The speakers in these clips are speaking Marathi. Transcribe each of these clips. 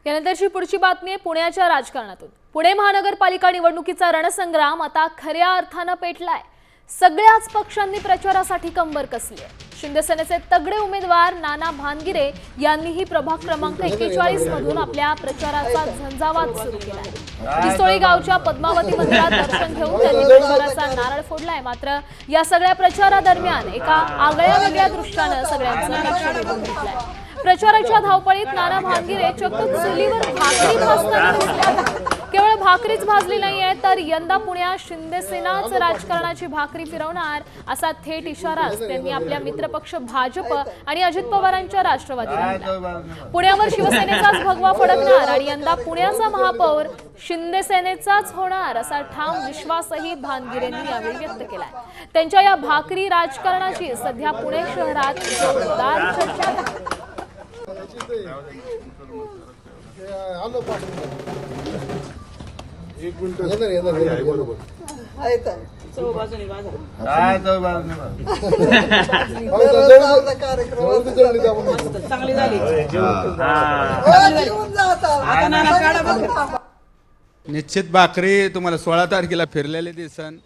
यानंतरची पुढची बातमी आहे पुण्याच्या राजकारणातून। पुणे महानगरपालिका निवडणुकीचा रणसंग्राम आता खऱ्या अर्थाने पेटलाय। सगळ्याच पक्षांनी प्रचारासाठी कंबर कसली आहे। शिंदेसेनेचे तगडे उमेदवार नाना भानगिरे यांनीही प्रभाग क्रमांक 41 मधून आपल्या प्रचाराचा झंझावात सुरू केलाय। डिसोळी गावच्या पद्मावती मंदिरात दर्शन घेऊन त्यांनी प्रचाराचा नारळ फोडलाय। मात्र या सगळ्या प्रचारादरम्यान एका आगळ्या वेगळ्या दृश्याने सगळ्यांचं लक्ष वेधून घेतलंय। प्रचाराच्या धावपळीत नाना भानगिरे चक्क चुलीवर भाकरी भाजताना दिसले। केवळ भाकरीच भाजली नाहीये तर यंदा पुण्यात शिंदेसेनाच राजकारणाची भाकरी फिरवणार असा थेट इशारा त्यांनी आपल्या मित्रपक्ष भाजप आणि अजित पवारांच्या राष्ट्रवादीला दिला। पुण्यावर शिवसेनेचाच भगवा फडकणार आणि यंदा पुण्याचा महापौर शिंदेसेनेचाच होणार असा ठाम विश्वासही भानगिरेंनी यावेळी व्यक्त केलाय। त्यांच्या या भाकरी राजकारणाची सध्या पुणे शहरात जोरदार चर्चा आहे। एक मिनिट बरोबर निश्चित भाकरी तुम्हाला 16 तारखेला फिरलेले दिसन।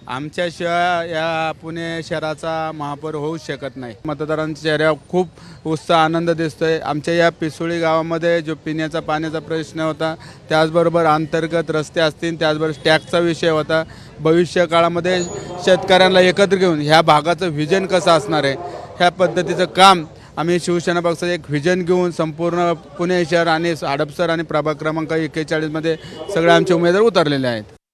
आमच्याशिवाय या पुणे शहराचा महापौर होऊ शकत नाही। मतदारांच्या चेहऱ्यावर खूप उत्साह आनंद दिसतोय। आमच्या या पिसोळी गावामध्ये जो पिण्याचा पाण्याचा प्रश्न होता, त्याचबरोबर अंतर्गत रस्ते असतील, त्याचबरोबर टॅक्सचा विषय होता। भविष्य काळामध्ये शेतकऱ्यांना एकत्र घेऊन ह्या भागाचं व्हिजन कसं असणार आहे, ह्या पद्धतीचं काम आम्ही शिवसेना पक्षाचं एक व्हिजन घेऊन संपूर्ण पुणे शहर आणि हडपसर आणि प्रभाग क्रमांक 41 मध्ये सगळे आमचे उमेदवार उतरलेले आहेत।